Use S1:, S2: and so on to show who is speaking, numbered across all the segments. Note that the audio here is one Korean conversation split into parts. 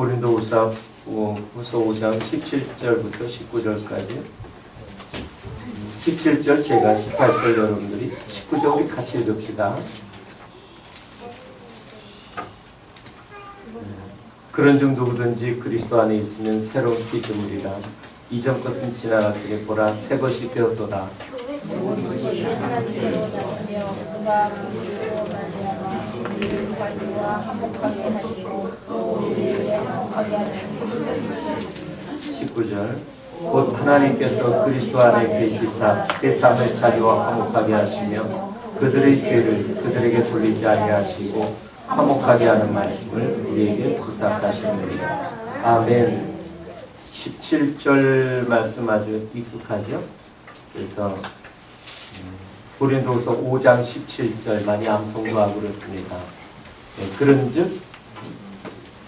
S1: 고린도후서 5장 17절부터 19절까지 17절 제가 18절 여러분들이 19절 우리 같이 읽읍시다. 그런즉 누구든지 그리스도 안에 있으면 새로운 피조물이라 이전 것은 지나갔으니 보라 새 것이 되었도다. 곧 하나님께서 그리스도 안에 계시사 세상을 자기와 화목하게 하시며 그들의 죄를 그들에게 돌리지 아니하시고 화목하게 하는 말씀을 우리에게 부탁하십니다. 아멘. 17절 말씀 아주 익숙하죠? 그래서 고린도후서 5장 17절 많이 암송도 하고 그렇습니다. 그런즉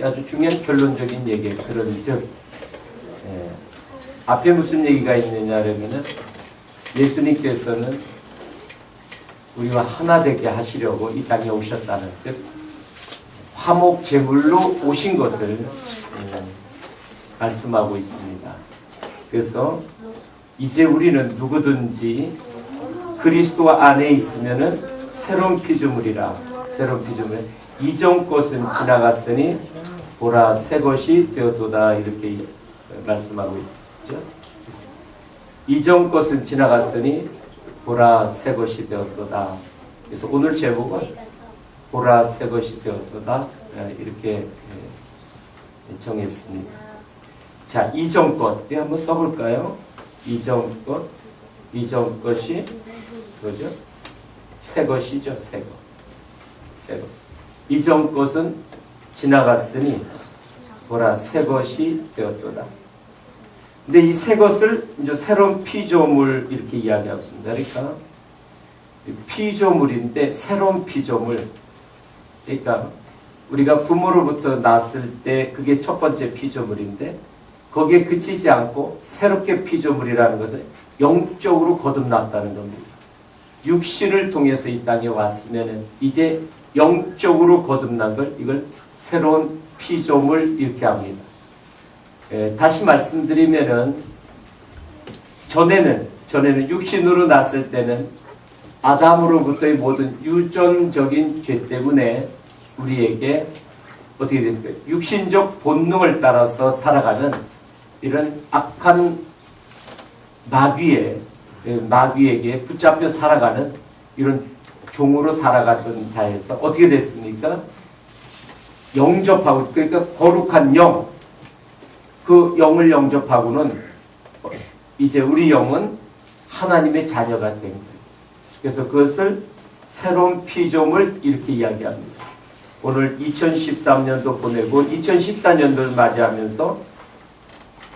S1: 아주 중요한 결론적인 얘기예요. 그런즉 앞에 무슨 얘기가 있느냐면은 예수님께서는 우리와 하나 되게 하시려고 이 땅에 오셨다는 뜻, 화목 제물로 오신 것을 말씀하고 있습니다. 그래서 이제 우리는 누구든지 그리스도 안에 있으면은 새로운 피조물이라. 새로운 피조물. 이전 것은 지나갔으니 보라 새 것이 되었도다. 이렇게 말씀하고 있죠. 이전 것은 지나갔으니 보라 새 것이 되었도다. 그래서 오늘 제목은 보라 새 것이 되었도다. 이렇게 정했습니다. 자, 이전 것. 한번 써볼까요? 이전 것. 이전 것이 뭐죠? 새 것이죠. 새 것. 새 것. 이전 것은 지나갔으니 보라 새 것이 되었도다. 근데 이 새 것을 이제 새로운 피조물 이렇게 이야기하고 있습니다. 그러니까 피조물인데 새로운 피조물. 그러니까 우리가 부모로부터 낳았을 때 그게 첫 번째 피조물인데 거기에 그치지 않고 새롭게 피조물이라는 것은 영적으로 거듭났다는 겁니다. 육신을 통해서 이 땅에 왔으면 이제 영적으로 거듭난 걸 이걸 새로운 피조물 이렇게 합니다. 다시 말씀드리면은 전에는 육신으로 났을 때는 아담으로부터의 모든 유전적인 죄 때문에 우리에게 어떻게 됩니까? 육신적 본능을 따라서 살아가는 이런 악한 마귀에게 붙잡혀 살아가는 이런 종으로 살아갔던 자에서 어떻게 됐습니까? 영접하고, 그러니까 거룩한 영, 그 영을 영접하고는 이제 우리 영은 하나님의 자녀가 된 거예요. 그래서 그것을 새로운 피조물 이렇게 이야기합니다. 오늘 2013년도 보내고 2014년도를 맞이하면서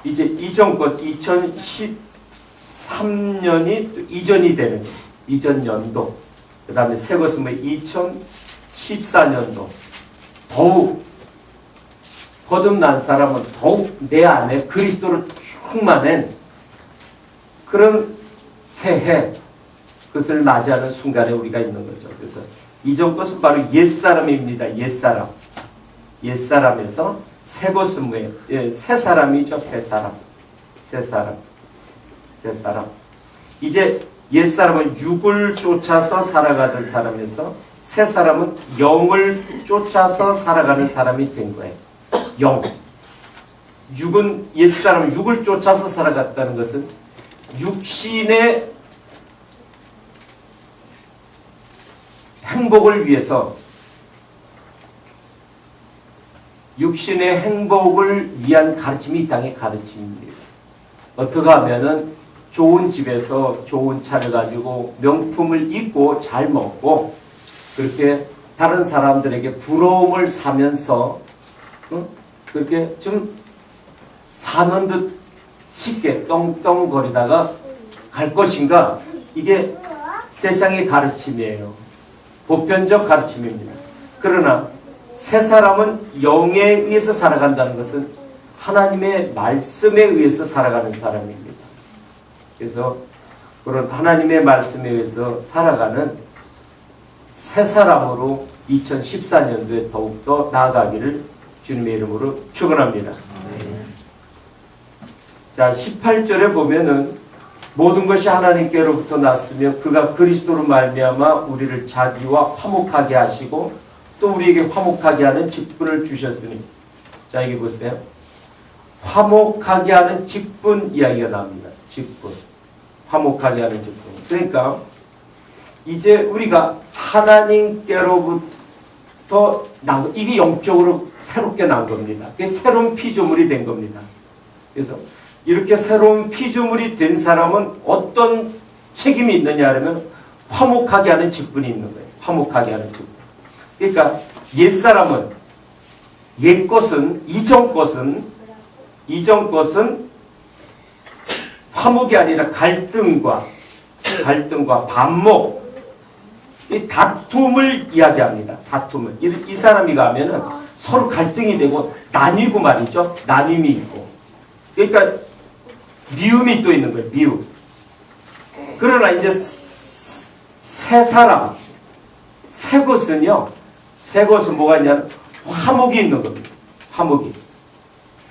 S1: 이제 이전 것 2013년이 이전이 되는 거예요. 이전 연도. 그 다음에 새 것은 뭐 2014년도. 더욱 거듭난 사람은 더욱 내 안에 그리스도로 충만한 그런 새해, 그것을 맞이하는 순간에 우리가 있는 거죠. 그래서 이전 것은 바로 옛사람입니다. 옛사람. 옛사람에서 새 것은 뭐예요? 새 사람이죠. 새 사람. 새 사람. 새 사람. 이제 옛사람은 육을 쫓아서 살아가던 사람에서 새 사람은 영을 쫓아서 살아가는 사람이 된 거예요. 영. 육은, 옛사람은 육을 쫓아서 살아갔다는 것은 육신의 행복을 위해서, 육신의 행복을 위한 가르침이 이 땅의 가르침입니다. 어떻게 하면은 좋은 집에서 좋은 차를 가지고 명품을 입고 잘 먹고 그렇게 다른 사람들에게 부러움을 사면서 그렇게 좀 사는 듯 쉽게 떵떵거리다가 갈 것인가? 이게 세상의 가르침이에요. 보편적 가르침입니다. 그러나 새 사람은 영에 의해서 살아간다는 것은 하나님의 말씀에 의해서 살아가는 사람입니다. 그래서 그런 하나님의 말씀에 의해서 살아가는 새 사람으로 2014년도에 더욱더 나아가기를 주님의 이름으로 축원합니다. 자, 18절에 보면은 모든 것이 하나님께로부터 났으며 그가 그리스도로 말미암아 우리를 자기와 화목하게 하시고 또 우리에게 화목하게 하는 직분을 주셨으니. 자, 여기 보세요. 화목하게 하는 직분 이야기가 나옵니다. 직분. 화목하게 하는 직분. 그러니까 이제 우리가 하나님께로부터 이게 영적으로 새롭게 난 겁니다. 그게 새로운 피조물이 된 겁니다. 그래서 이렇게 새로운 피조물이 된 사람은 어떤 책임이 있느냐 하면 화목하게 하는 직분이 있는 거예요. 화목하게 하는 직분. 그러니까 옛사람은, 이전 것은 화목이 아니라 갈등과 반목, 이 다툼을 이야기합니다. 다툼을. 이 사람이 가면은 서로 갈등이 되고 나뉘고 말이죠. 나눔이 있고. 그러니까 미움이 또 있는 거예요. 미움. 그러나 이제 새 것은 뭐가 있냐면 화목이 있는 겁니다. 화목이.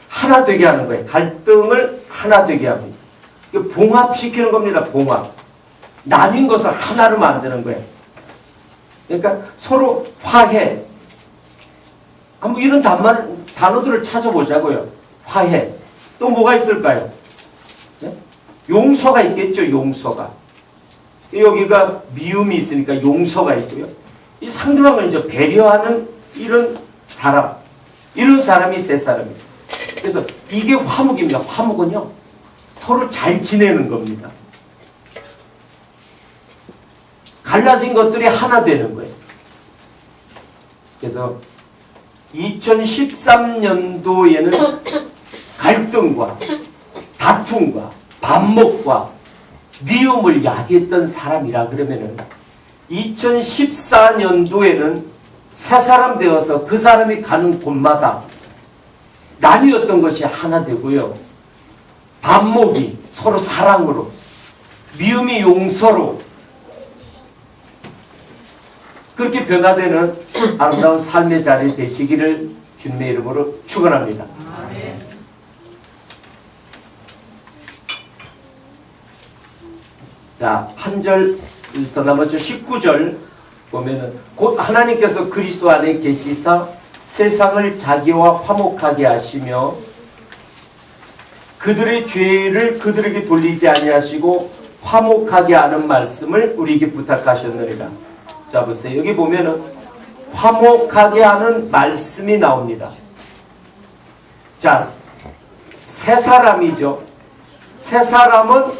S1: 하나 되게 하는 거예요. 갈등을 하나 되게 합니다. 봉합시키는 겁니다. 봉합. 나뉜 것을 하나로 만드는 거예요. 그러니까 서로 화해. 한번 이런 단어들을 찾아보자고요. 화해. 또 뭐가 있을까요? 네? 용서가 있겠죠. 용서가. 여기가 미움이 있으니까 용서가 있고요. 이 상대방을 이제 배려하는 이런 사람이 새 사람이죠. 그래서 이게 화목입니다. 화목은요, 서로 잘 지내는 겁니다. 갈라진 것들이 하나 되는 거예요. 그래서 2013년도에는 갈등과 다툼과 반목과 미움을 야기했던 사람이라 그러면은 2014년도에는 새 사람 되어서 그 사람이 가는 곳마다 나뉘었던 것이 하나 되고요. 반목이 서로 사랑으로, 미움이 용서로 그렇게 변화되는 아름다운 삶의 자리 되시기를 주님의 이름으로 축원합니다. 자, 한 절 더 남았죠. 19절 보면은 곧 하나님께서 그리스도 안에 계시사 세상을 자기와 화목하게 하시며 그들의 죄를 그들에게 돌리지 아니하시고 화목하게 하는 말씀을 우리에게 부탁하셨느니라. 자, 보세요. 여기 보면은 화목하게 하는 말씀이 나옵니다. 자, 새 사람이죠. 새 사람은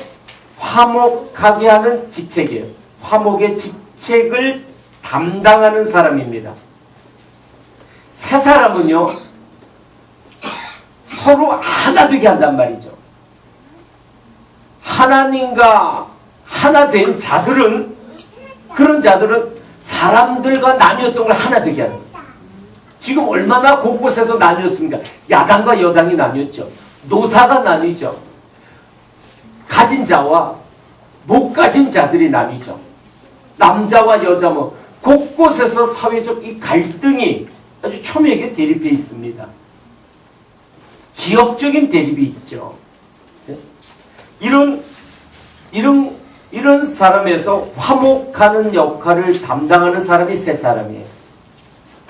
S1: 화목하게 하는 직책이에요. 화목의 직책을 담당하는 사람입니다. 새 사람은요, 서로 하나 되게 한단 말이죠. 하나님과 하나 된 자들은, 그런 자들은 사람들과 나뉘었던 걸 하나 되게 하는 거예요. 지금 얼마나 곳곳에서 나뉘었습니까? 야당과 여당이 나뉘었죠. 노사가 나뉘죠. 가진 자와 못 가진 자들이 나뉘죠. 남자와 여자 곳곳에서 사회적 이 갈등이 아주 첨예하게 대립해 있습니다. 지역적인 대립이 있죠. 이런 사람에서 화목하는 역할을 담당하는 사람이 새 사람이에요.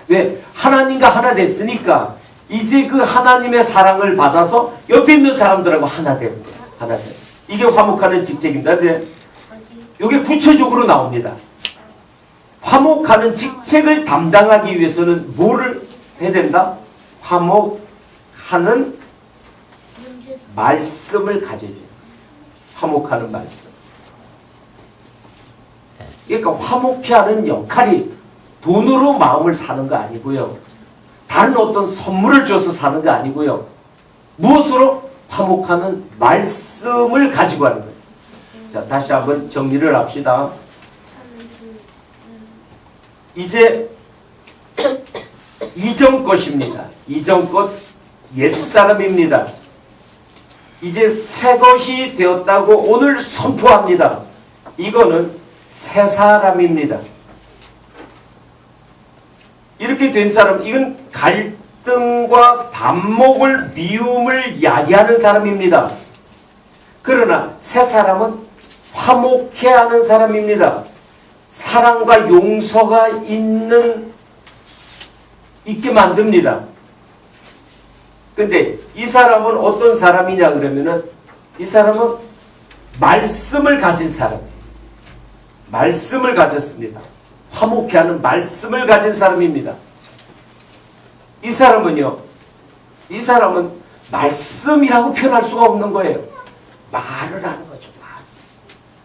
S1: 왜? 하나님과 하나 됐으니까 이제 그 하나님의 사랑을 받아서 옆에 있는 사람들하고 하나 되는 거예요. 하나 되는. 이게 화목하는 직책입니다. 근데 이게 구체적으로 나옵니다. 화목하는 직책을 담당하기 위해서는 뭐를 해야 된다? 화목하는 말씀을 가져야 돼요. 화목하는 말씀. 그러니까 화목케 하는 역할이 돈으로 마음을 사는 거 아니고요. 다른 어떤 선물을 줘서 사는 거 아니고요. 무엇으로? 화목하는 말씀을 가지고 하는 거예요. 자, 다시 한번 정리를 합시다. 이제 이전 것입니다. 이전 것 옛사람입니다. 이제 새 것이 되었다고 오늘 선포합니다. 이거는 새 사람입니다. 이렇게 된 사람, 이건 갈등과 반목을 미움을 야기하는 사람입니다. 그러나 새 사람은 화목해하는 사람입니다. 사랑과 용서가 있게 만듭니다. 근데 이 사람은 어떤 사람이냐 그러면은 이 사람은 말씀을 가진 사람이에요. 말씀을 가졌습니다. 화목해하는 말씀을 가진 사람입니다. 이 사람은 말씀이라고 표현할 수가 없는 거예요. 말을 하는 거죠.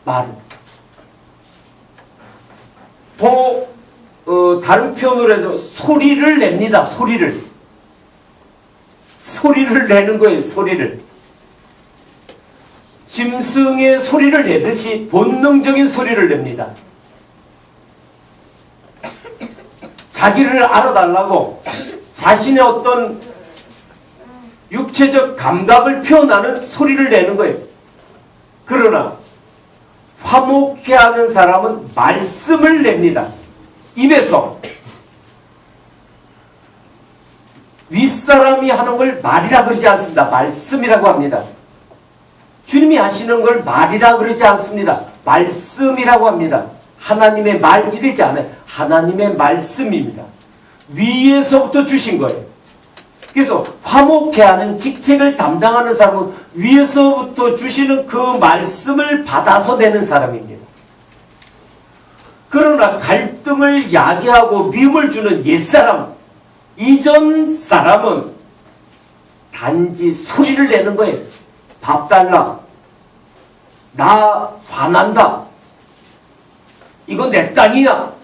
S1: 말을. 다른 표현으로 해도 소리를 냅니다. 소리를 내는 거예요. 소리를. 짐승의 소리를 내듯이 본능적인 소리를 냅니다. 자기를 알아달라고 자신의 어떤 육체적 감각을 표현하는 소리를 내는 거예요. 그러나 화목해하는 사람은 말씀을 냅니다. 입에서. 윗사람이 하는 걸 말이라 그러지 않습니다. 말씀이라고 합니다. 주님이 하시는 걸 말이라 그러지 않습니다. 말씀이라고 합니다. 하나님의 말 이러지 않아요. 하나님의 말씀입니다. 위에서부터 주신 거예요. 그래서 화목해하는 직책을 담당하는 사람은 위에서부터 주시는 그 말씀을 받아서 내는 사람입니다. 그러나 갈등을 야기하고 미움을 주는 옛사람, 이전 사람은 단지 소리를 내는 거예요. 밥 달라. 나 화난다. 이거 내 땅이야.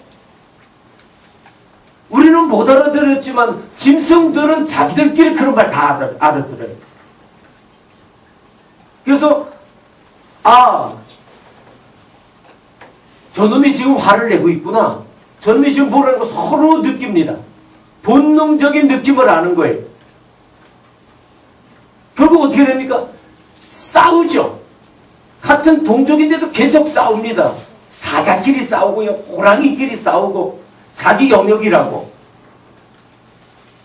S1: 우리는 못 알아들었지만 짐승들은 자기들끼리 그런 말 다 알아들어요. 그래서 저놈이 지금 화를 내고 있구나. 저놈이 지금 뭐라는 거 서로 느낍니다. 본능적인 느낌을 아는 거예요. 결국 어떻게 됩니까? 싸우죠. 같은 동족인데도 계속 싸웁니다. 사자끼리 싸우고요. 호랑이끼리 싸우고 자기 영역이라고.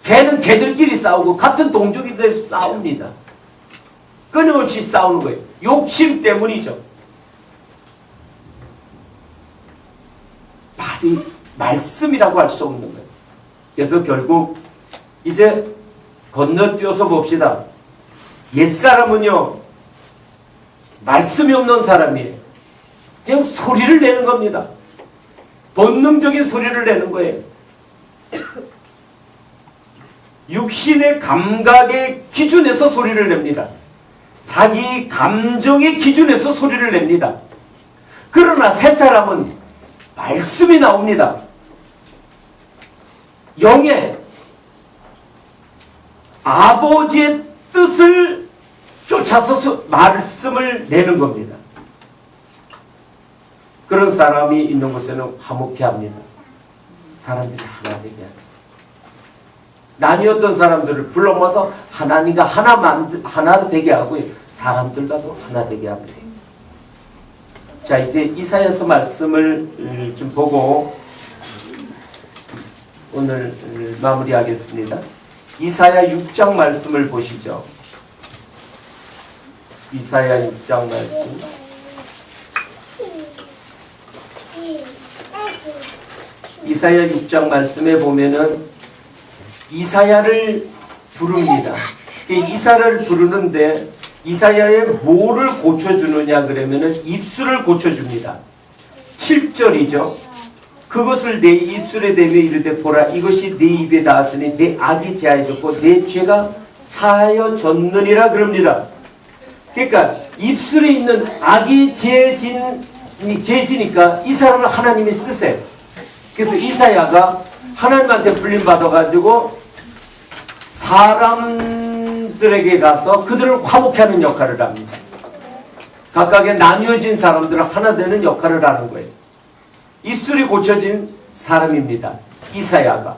S1: 개는 개들끼리 싸우고 같은 동족인데 싸웁니다. 끊임없이 싸우는 거예요. 욕심 때문이죠. 말씀이라고 할 수 없는 거예요. 그래서 결국 이제 건너뛰어서 봅시다. 옛사람은요, 말씀이 없는 사람이에요. 그냥 소리를 내는 겁니다. 본능적인 소리를 내는 거예요. 육신의 감각의 기준에서 소리를 냅니다. 자기 감정의 기준에서 소리를 냅니다. 그러나 새 사람은 말씀이 나옵니다. 영의 아버지의 뜻을 쫓아서 말씀을 내는 겁니다. 그런 사람이 있는 곳에는 화목해 합니다. 사람들이 하나 되게 합니다. 나뉘었던 사람들을 불러 모아서 하나님과 하나 되게 하고요. 사람들과도 하나 되게 합니다. 자, 이제 이사야서 말씀을 좀 보고 오늘 마무리하겠습니다. 이사야 6장 말씀을 보시죠. 이사야 6장 말씀. 이사야 6장 말씀에 보면은 이사야를 부릅니다. 이사야를 부르는데 이사야의 뭐를 고쳐주느냐 그러면은 입술을 고쳐줍니다. 7절이죠. 그것을 내 입술에 대며 이르되 보라 이것이 내 입에 닿았으니 내 악이 제하여졌고 내 죄가 사하여졌느니라 그럽니다. 그러니까 입술에 있는 악이 제해지니까 이 사람을 하나님이 쓰세요. 그래서 이사야가 하나님한테 불림받아가지고 사람들에게 가서 그들을 화목케 하는 역할을 합니다. 각각의 나뉘어진 사람들을 하나 되는 역할을 하는 거예요. 입술이 고쳐진 사람입니다. 이사야가.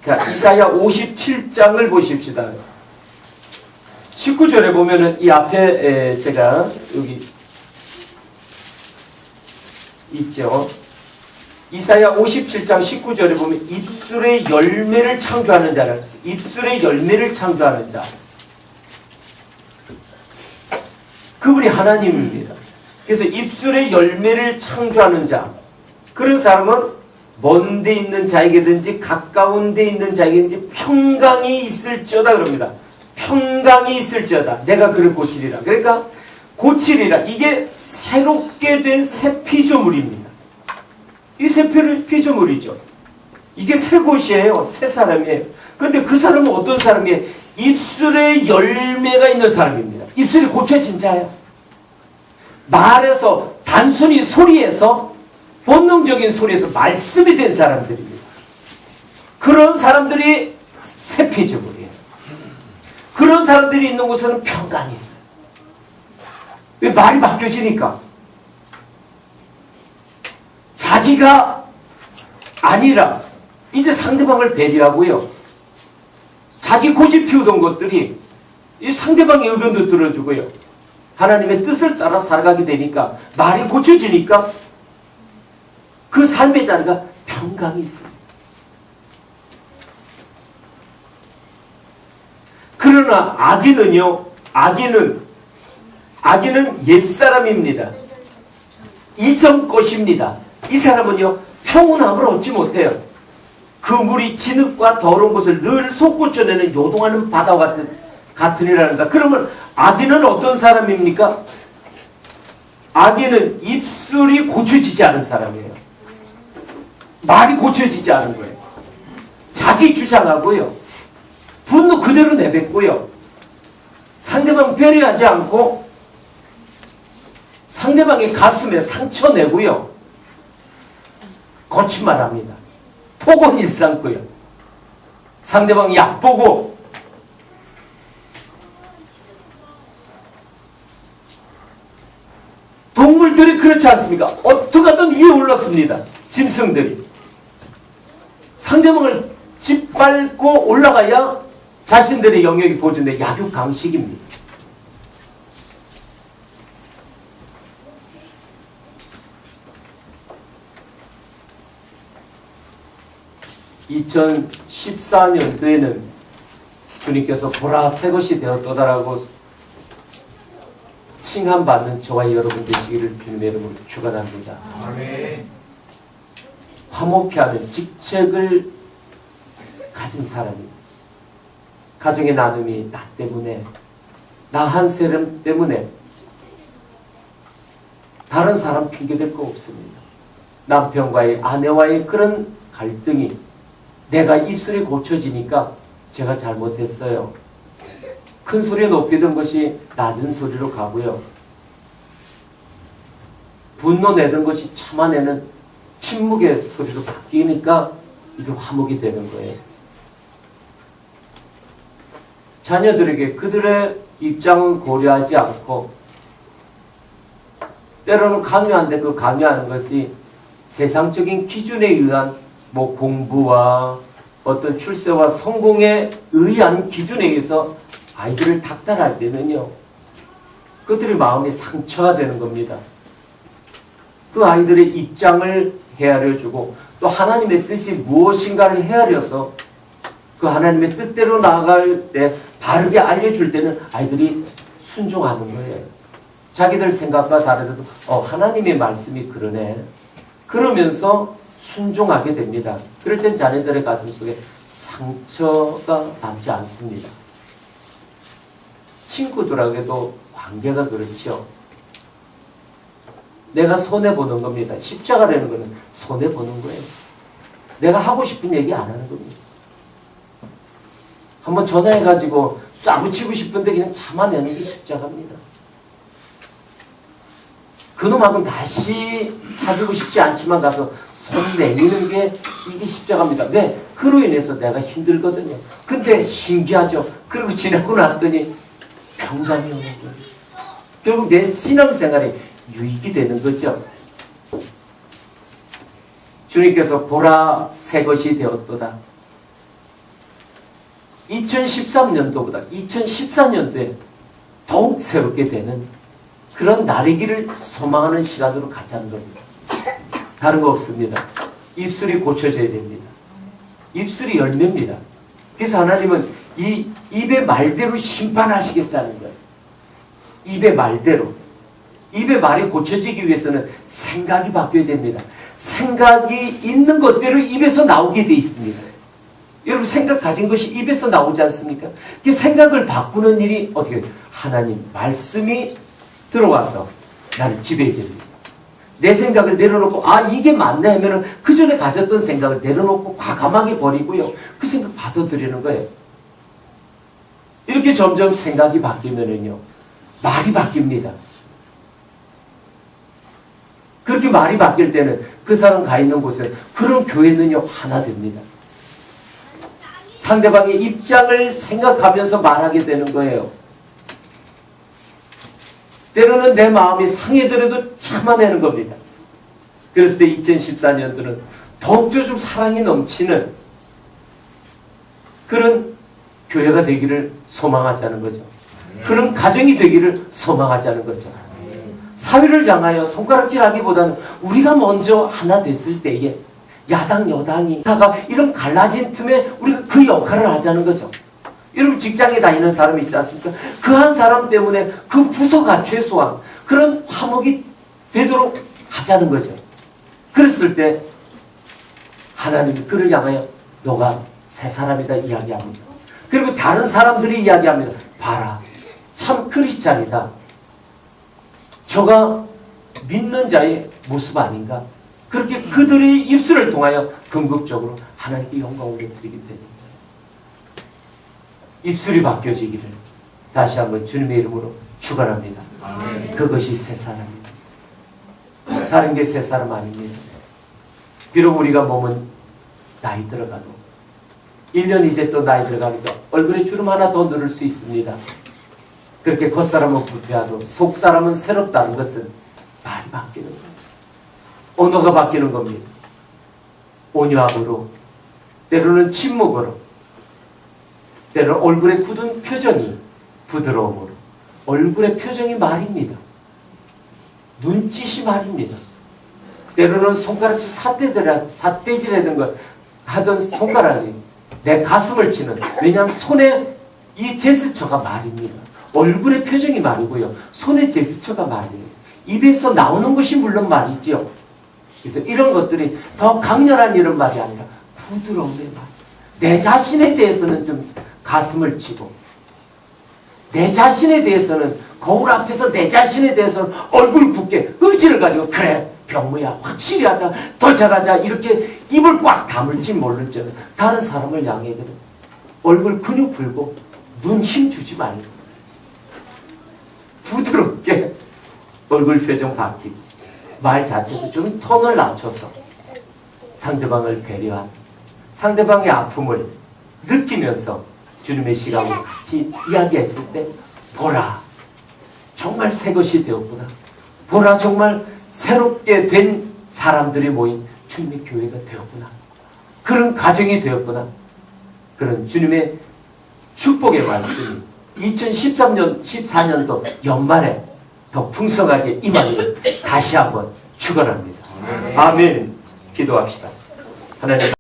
S1: 자, 이사야 57장을 보십시다. 19절에 보면은 이 앞에 제가 여기 있죠. 이사야 57장 19절에 보면 입술의 열매를 창조하는 자라고 했어요. 입술의 열매를 창조하는 자. 그분이 하나님입니다. 그래서 입술의 열매를 창조하는 자. 그런 사람은 먼 데 있는 자에게든지 가까운 데 있는 자에게든지 평강이 있을지어다 그럽니다. 평강이 있을지어다. 내가 그를 고치리라. 그러니까 고치리라. 이게 새롭게 된 새 피조물입니다. 이 새 피조물이죠. 이게 새 곳이에요. 새 사람이에요. 그런데 그 사람은 어떤 사람이에요? 입술에 열매가 있는 사람입니다. 입술이 고쳐진 자예요. 말에서 단순히 소리에서 본능적인 소리에서 말씀이 된 사람들입니다. 그런 사람들이 새 피조물이에요. 그런 사람들이 있는 곳에는 평강이 있어요. 왜? 말이 바뀌어지니까. 자기가 아니라 이제 상대방을 배려하고요. 자기 고집 피우던 것들이 이 상대방의 의견도 들어주고요. 하나님의 뜻을 따라 살아가게 되니까 말이 고쳐지니까 그 삶의 자리가 평강이 있습니다. 그러나 악인은요. 악인은 옛사람입니다. 이전 것입니다. 이 사람은요. 평온함을 얻지 못해요. 그 물이 진흙과 더러운 것을 늘 솟구쳐내는 요동하는 바다와 같으니라는가. 그러면 악인은 어떤 사람입니까? 악인은 입술이 고쳐지지 않은 사람이에요. 말이 고쳐지지 않은 거예요. 자기 주장하고요. 분노 그대로 내뱉고요. 상대방 배려하지 않고 상대방의 가슴에 상처 내고요. 거친 말 합니다. 폭언 일삼고요. 상대방 얕보고 동물들이 그렇지 않습니까? 어떻게 하든 위에 올랐습니다. 짐승들이. 상대방을 짓밟고 올라가야 자신들의 영역이 보존돼 약육강식입니다. (2014년도에는) 주님께서 보라 새 것이 되었도다라고 칭함받는 저와 여러분 되시기를 주님의 이름으로 축원합니다. 아멘. 화목해하는 직책을 가진 사람입니다. 가정의 나눔이 나 때문에, 나 한 사람 때문에 다른 사람 핑계댈 거 없습니다. 남편과의, 아내와의 그런 갈등이 내가 입술이 고쳐지니까 제가 잘못했어요. 큰 소리 높이던 것이 낮은 소리로 가고요. 분노 내던 것이 참아내는 침묵의 소리로 바뀌니까 이게 화목이 되는 거예요. 자녀들에게 그들의 입장은 고려하지 않고 때로는 강요하는데 그 강요하는 것이 세상적인 기준에 의한 공부와 어떤 출세와 성공에 의한 기준에 의해서 아이들을 닥달할 때는요. 그들의 마음에 상처가 되는 겁니다. 그 아이들의 입장을 헤아려주고 또 하나님의 뜻이 무엇인가를 헤아려서 그 하나님의 뜻대로 나아갈 때 바르게 알려줄 때는 아이들이 순종하는 거예요. 자기들 생각과 다르더라도 하나님의 말씀이 그러네. 그러면서 순종하게 됩니다. 그럴 땐 자녀들의 가슴 속에 상처가 남지 않습니다. 친구들에게도 관계가 그렇죠. 내가 손해보는 겁니다. 십자가라는 것은 손해보는 거예요. 내가 하고 싶은 얘기 안 하는 겁니다. 한번 전화해가지고 쏴붙이고 싶은데 그냥 참아내는 게 십자가입니다. 그놈하고는 다시 사귀고 싶지 않지만 가서 손 내미는 게 이게 십자가입니다. 왜? 그로 인해서 내가 힘들거든요. 근데 신기하죠. 그리고 지나고 났더니 평강이 오는 거예요. 결국 내 신앙생활에 유익이 되는 거죠. 주님께서 보라 새 것이 되었도다. 2013년도보다 2014년도에 더욱 새롭게 되는 그런 날이기를 소망하는 시간으로 갖자는 겁니다. 다른 거 없습니다. 입술이 고쳐져야 됩니다. 입술이 열매입니다. 그래서 하나님은 이 입의 말대로 심판하시겠다는 거예요. 입의 말대로. 입의 말이 고쳐지기 위해서는 생각이 바뀌어야 됩니다. 생각이 있는 것대로 입에서 나오게 돼 있습니다. 여러분 생각 가진 것이 입에서 나오지 않습니까? 그 생각을 바꾸는 일이 어떻게 해요? 하나님 말씀이 들어와서 나를 지배해야 됩니다. 내 생각을 내려놓고 이게 맞네 하면은 그 전에 가졌던 생각을 내려놓고 과감하게 버리고요. 그 생각 받아들이는 거예요. 이렇게 점점 생각이 바뀌면은요. 말이 바뀝니다. 그렇게 말이 바뀔 때는 그 사람 가 있는 곳에 그런 교회는요. 하나 됩니다. 상대방의 입장을 생각하면서 말하게 되는 거예요. 때로는 내 마음이 상해더라도 참아내는 겁니다. 그랬을 때 2014년도는 더욱더 좀 사랑이 넘치는 그런 교회가 되기를 소망하자는 거죠. 그런 가정이 되기를 소망하자는 거죠. 사회를 향하여 손가락질하기보다는 우리가 먼저 하나 됐을 때에 야당 여당이 이런 갈라진 틈에 우리가 그 역할을 하자는 거죠. 여러분 직장에 다니는 사람 있지 않습니까? 그 한 사람 때문에 그 부서가 최소한 그런 화목이 되도록 하자는 거죠. 그랬을 때 하나님이 그를 향하여 너가 새 사람이다 이야기합니다. 그리고 다른 사람들이 이야기합니다. 봐라 참 크리스찬이다. 저가 믿는 자의 모습 아닌가? 그렇게 그들의 입술을 통하여 궁극적으로 하나님께 영광을 드리게 됩니다. 입술이 바뀌어지기를 다시 한번 주님의 이름으로 축원합니다. 그것이 새 사람입니다. 다른 게 새 사람 아닙니다. 비록 우리가 몸은 나이 들어가도 1년 이제 또 나이 들어가니까 얼굴에 주름 하나 더 누를 수 있습니다. 그렇게 겉사람은 부패하도 속사람은 새롭다는 것은 말이 바뀌는 거예요. 언어가 바뀌는 겁니다. 온유함으로 때로는 침묵으로 때로는 얼굴에 굳은 표정이 부드러움으로 얼굴의 표정이 말입니다. 눈짓이 말입니다. 때로는 손가락질 삿대질하던 것 하던 손가락이 내 가슴을 치는 왜냐하면 손에 이 제스처가 말입니다. 얼굴의 표정이 말이고요. 손의 제스처가 말이에요. 입에서 나오는 것이 물론 말이지요. 그래서 이런 것들이 더 강렬한 이런 말이 아니라 부드러움의 말. 내 자신에 대해서는 좀 가슴을 치고 내 자신에 대해서는 거울 앞에서 내 자신에 대해서는 얼굴 굳게 의지를 가지고 그래 병무야 확실히 하자 더 잘하자 이렇게 입을 꽉 다물지 모를지는 다른 사람을 향해 얼굴 근육 풀고 눈 힘 주지 말고 부드럽게 얼굴 표정 바뀌고 말 자체도 좀 톤을 낮춰서 상대방을 배려한 상대방의 아픔을 느끼면서 주님의 시간을 같이 이야기했을 때 보라 정말 새 것이 되었구나. 보라 정말 새롭게 된 사람들이 모인 주님의 교회가 되었구나. 그런 가정이 되었구나. 그런 주님의 축복의 말씀이 2013년 14년도 연말에 더 풍성하게 임하기를 다시 한번 축원합니다. 아멘. 기도합시다. 하나님